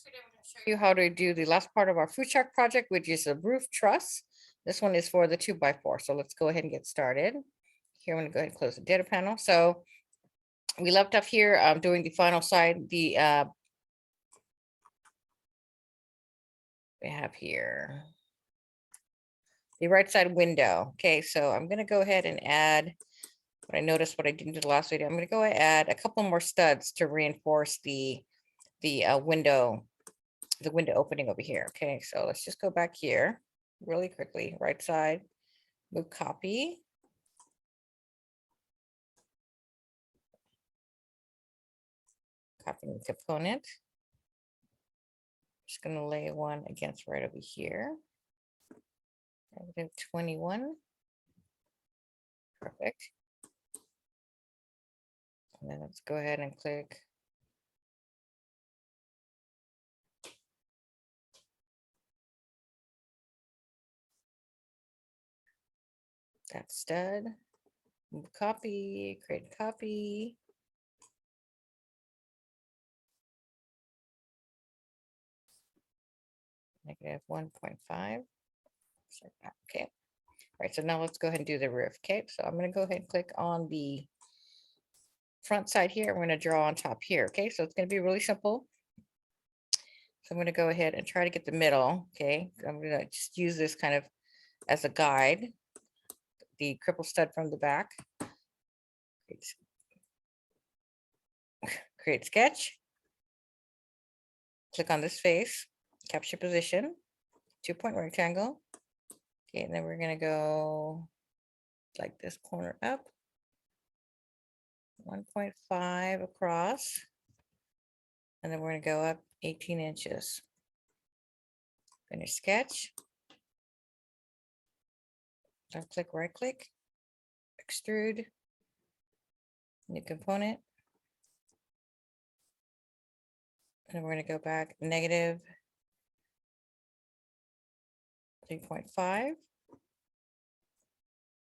video, I'm going to show you how to do the last part of our food shack project, which is a roof truss. This one is for the 2x4. So let's go ahead and get started. Here, I'm going to go ahead and close the data panel. So we left off here doing the final side. We have here the right side window. Okay, so I'm going to go ahead and add what I noticed what I didn't do the last video. I'm going to go ahead and add a couple more studs to reinforce the window opening over here. Okay, so let's just go back here really quickly. Right side, move copy. Copy the component. Just going to lay one against right over here. -21. Perfect. And then let's go ahead and click that stud. Move copy, create copy. -1.5. Okay. All right, so now let's go ahead and do the roof. Okay, so I'm going to go ahead and click on the front side here. I'm going to draw on top here. Okay, so it's going to be really simple. So I'm going to go ahead and try to get the middle. Okay, I'm going to just use this kind of as a guide. The cripple stud from the back. Create sketch. Click on this face. Capture position. 2-point rectangle. Okay, and then we're going to go like this corner up. 1.5 across. And then we're going to go up 18 inches. Finish sketch. Left click, right click. Extrude. New component. And then we're going to go back -3.5.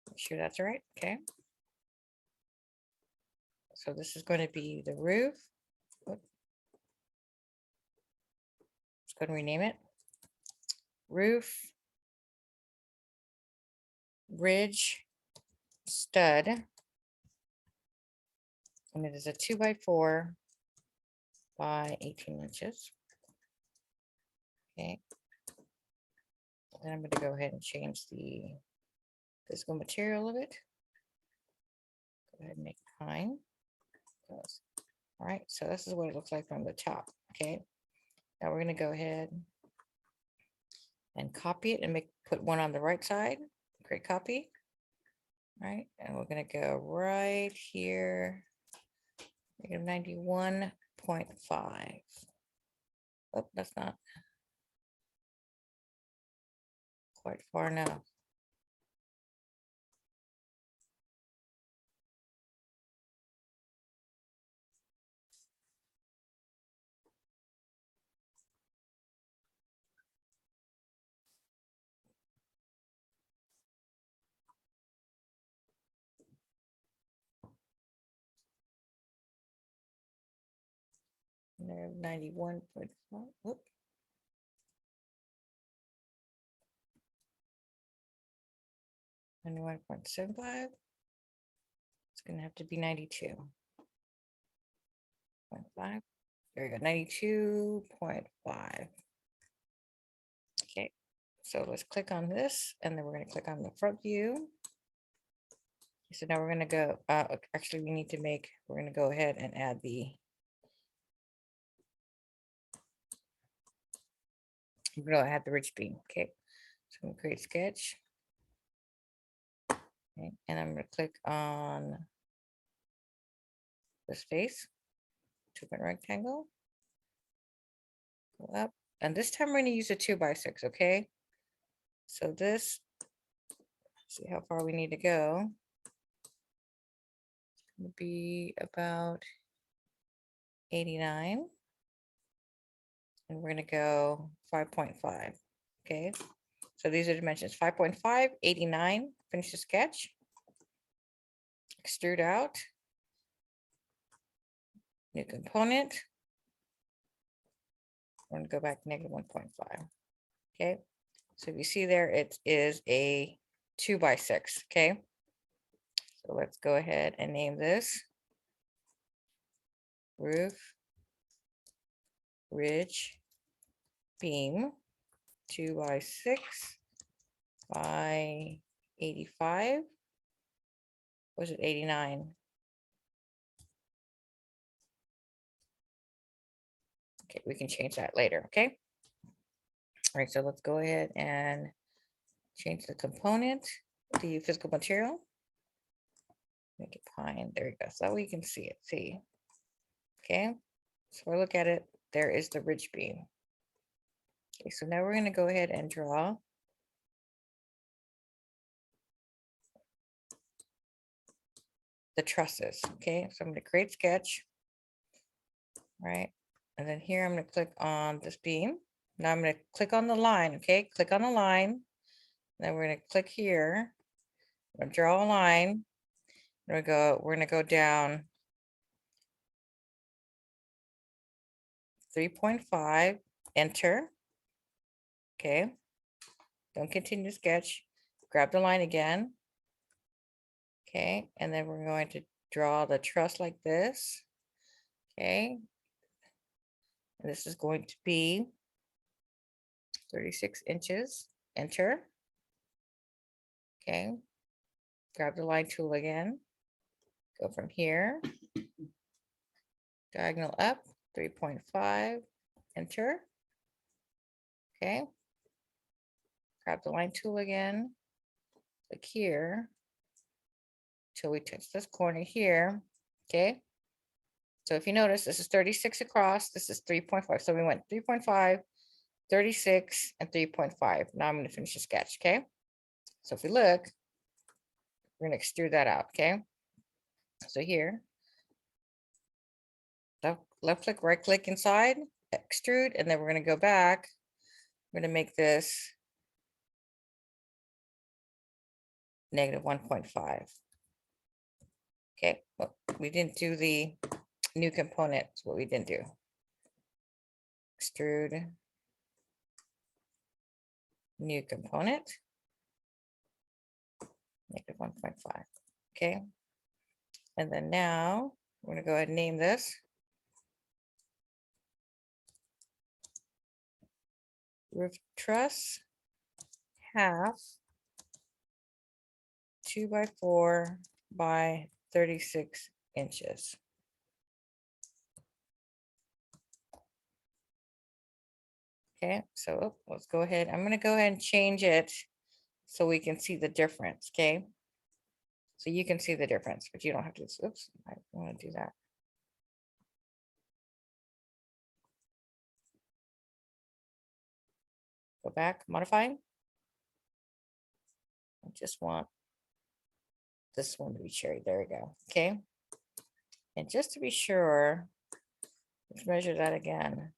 Make sure that's right. Okay. So this is going to be the roof. Let's go and rename it. Roof ridge stud. And it is a 2x4 by 18 inches. Okay. Then I'm going to go ahead and change the physical material of it. Go ahead and make pine. All right, so this is what it looks like from the top. Okay. Now we're going to go ahead and copy it and put one on the right side. Create copy. All right, and we're going to go right here. -91.5. Oh, that's not quite far enough. There, 91.5. Whoop. $91.75. It's going to have to be 92.5. There we go, 92.5. Okay, so let's click on this, and then we're going to click on the front view. So now we're going to go, actually we need to we're going to go ahead and add we're going to add the ridge beam. Okay, so I'm going to create sketch. Okay, and I'm going to click on this face, 2-point rectangle. Go up, and this time we're going to use a 2x6. Okay, so this, see how far we need to go. It's going to be about 89, and we're going to go 5.5. Okay, so these are dimensions: 5.5, 89. Finish the sketch. Extrude out. New component. We're gonna go back -1.5. Okay, so if you see there, it is a 2x6. Okay, so let's go ahead and name this roof ridge beam 2x6 by 85. Was it 89? Okay, we can change that later. Okay. All right, so let's go ahead and change the component, the physical material. Make it pine. There you go. So that way you can see it. See. Okay. So I look at it. There is the ridge beam. Okay, so now we're going to go ahead and draw the trusses. Okay, so I'm going to create sketch. Right. And then here I'm going to click on this beam. Now I'm going to click on the line. Okay, click on the line. Then we're going to click here. I'm going to draw a line. We're going to go down 3.5, enter. Okay. Don't continue to sketch. Grab the line again. Okay. And then we're going to draw the truss like this. Okay. And this is going to be 36 inches. Enter. Okay. Grab the line tool again. Go from here. Diagonal up 3.5. Enter. Okay. Grab the line tool again. Click here till we touch this corner here. Okay. So if you notice, this is 36 across, this is 3.5. So we went 3.5, 36, and 3.5. Now I'm going to finish the sketch. Okay. So if we look, we're going to extrude that out. Okay. So here, left click, right click inside, extrude, and then we're going to go back. We're going to make this -1.5. Okay, well, we didn't do the new component. That's what we didn't do. Extrude, new component, -1.5. Okay, and then now we're going to go ahead and name this roof truss half 2x4 by 36 inches. Okay, so let's go ahead. I'm going to go ahead and change it so we can see the difference. Okay, so you can see the difference, but you don't have to. Oops, I want to do that. Go back, modify. I just want this one to be cherry. There we go. Okay. And just to be sure, let's measure that again.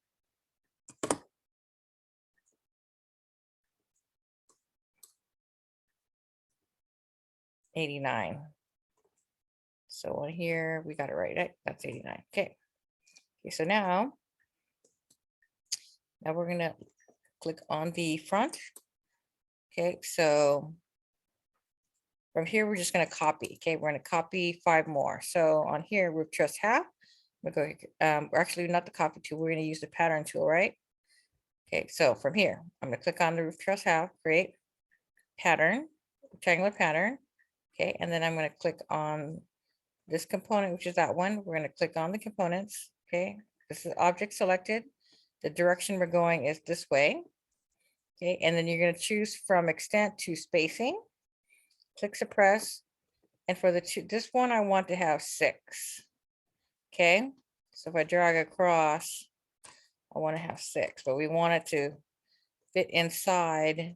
$89. So on here, we got it right. That's 89. Okay. Okay, so now we're gonna click on the front. Okay, so from here, we're just going to copy. Okay, we're going to copy 5 more. So on here, roof truss half. We're going to actually not the copy tool. We're going to use the pattern tool, right? Okay, so from here, I'm going to click on the roof truss half, create pattern, rectangular pattern. Okay, and then I'm going to click on this component, which is that one. We're going to click on the components. Okay, this is object selected. The direction we're going is this way. Okay, and then you're going to choose from extent to spacing. Click suppress, and for the this one I want to have 6. Okay, so if I drag across, I want to have 6, but we want it to fit inside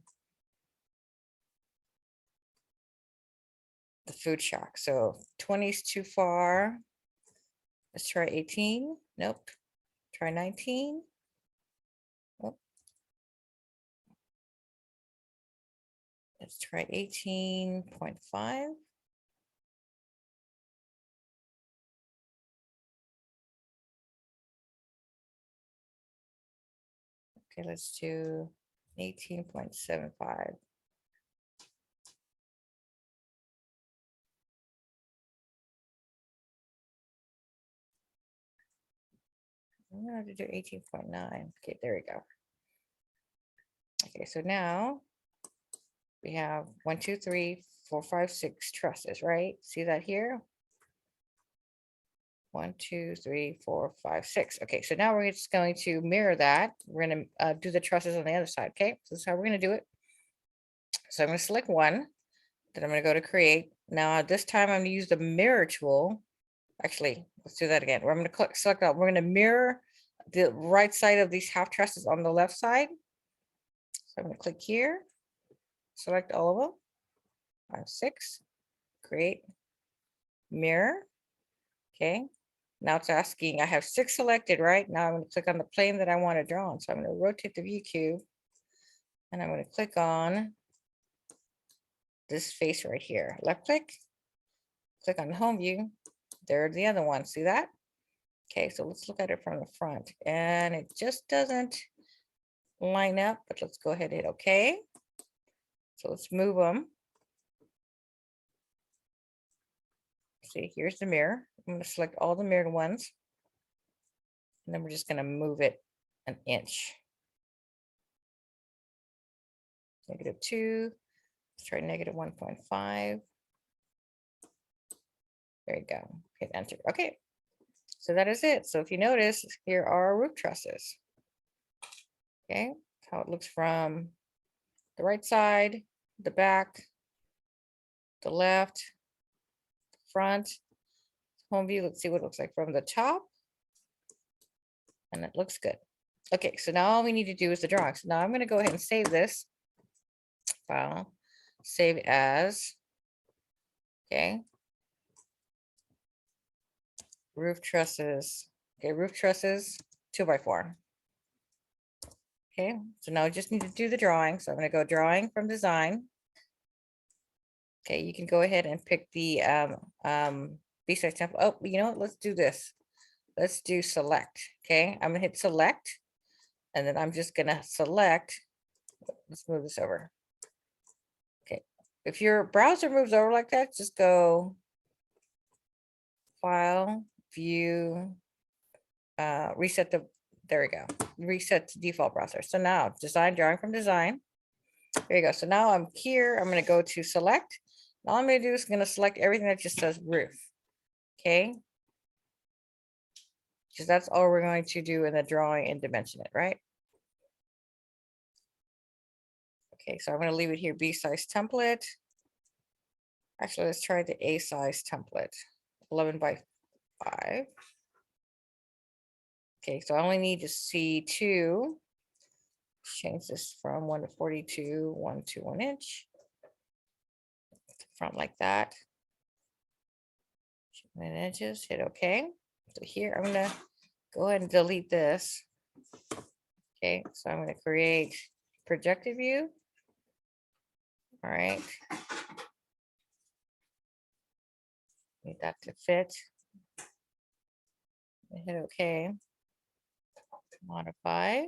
the food shack. So 20 is too far. Let's try 18. Nope. Try 19. Nope. Let's try 18.5. Okay, let's do 18.75. I'm gonna have to do 18.9. Okay, there we go. Okay, so now we have 1, 2, 3, 4, 5, 6 trusses, right? See that here? 1, 2, 3, 4, 5, 6. Okay, so now we're just going to mirror that. We're going to do the trusses on the other side. Okay, so this is how we're going to do it. So I'm going to select one, then I'm going to go to create. Now this time I'm going to use the mirror tool. Actually, let's do that again. I'm going to click select out. We're going to mirror the right side of these half trusses on the left side. So I'm going to click here, select all of them. I have 6, create, mirror. Okay, now it's asking, I have 6 selected, right? Now I'm going to click on the plane that I want to draw on. So I'm going to rotate the view cube and I'm going to click on this face right here. Left click on the home view. There's the other one. See that? Okay, so let's look at it from the front. And it just doesn't line up, but let's go ahead and hit OK. So let's move them. See, here's the mirror. I'm going to select all the mirrored ones. And then we're just going to move it an inch. -2. Let's try -1.5. There you go. Hit enter. Okay. So that is it. So if you notice, here are our roof trusses. Okay. How it looks from the right side, the back, the left, front, home view. Let's see what it looks like from the top. And it looks good. Okay. So now all we need to do is the drawing. So now I'm going to go ahead and save this file. Save as. Okay. Roof trusses. Okay. Roof trusses 2x4. Okay, so now I just need to do the drawing. So I'm going to go drawing from design. Okay, you can go ahead and pick the B-size template. Oh, you know what? Let's do this. Let's do select. Okay, I'm going to hit select. And then I'm just going to select. Let's move this over. Okay, if your browser moves over like that, just go File, View, reset the, there we go. Reset to default browser. So now design, drawing from design. There you go. So now I'm here. I'm going to go to select. All I'm going to do is going to select everything that just says roof. Okay. Because that's all we're going to do in the drawing and dimension it, right? Okay. So I'm going to leave it here, B size template. Actually, let's try the A size template, 11x5. Okay. So I only need to see 2. Change this from 1 to 42, 1 to 1 inch. Front like that. 9 inches, hit OK. So here I'm going to go ahead and delete this. Okay, so I'm going to create projected view. All right. Need that to fit. Hit OK. Modify.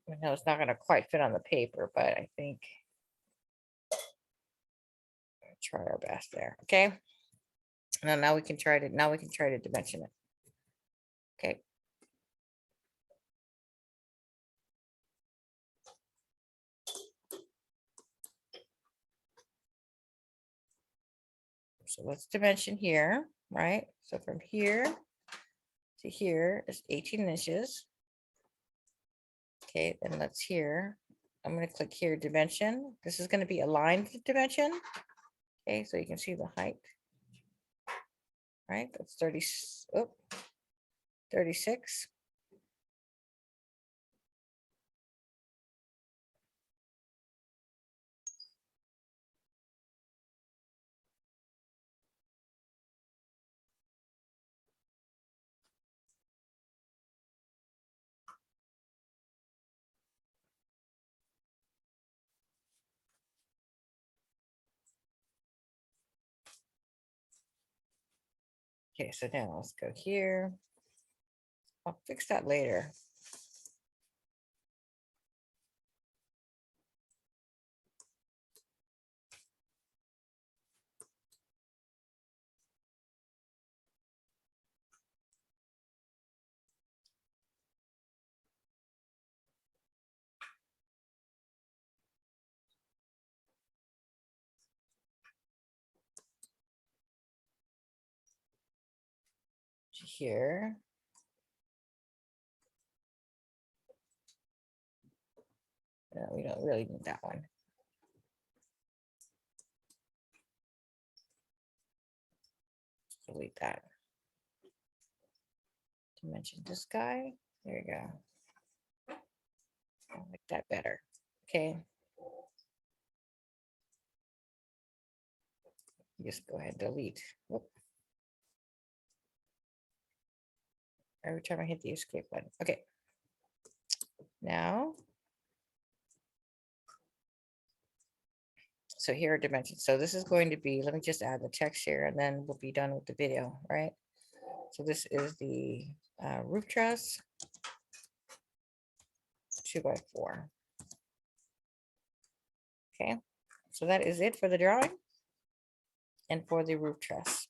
I know it's not going to quite fit on the paper, but I think I'll try our best there. Okay. Now we can try to dimension it. Okay. So let's dimension here, right? So from here to here is 18 inches. Okay, then let's here. I'm going to click here, dimension. This is going to be aligned dimension. Okay, so you can see the height. Right, that's 36. Okay, so now let's go here. I'll fix that later. Here. No, we don't really need that one. Delete that. Dimension this guy. There you go. I like that better. Okay. Just go ahead and delete. Whoop. Every time I hit the escape button. Okay. Now, so here are dimensions. So this is going to be, let me just add the text here and then we'll be done with the video, right? So this is the roof truss 2x4. Okay, so that is it for the drawing and for the roof truss.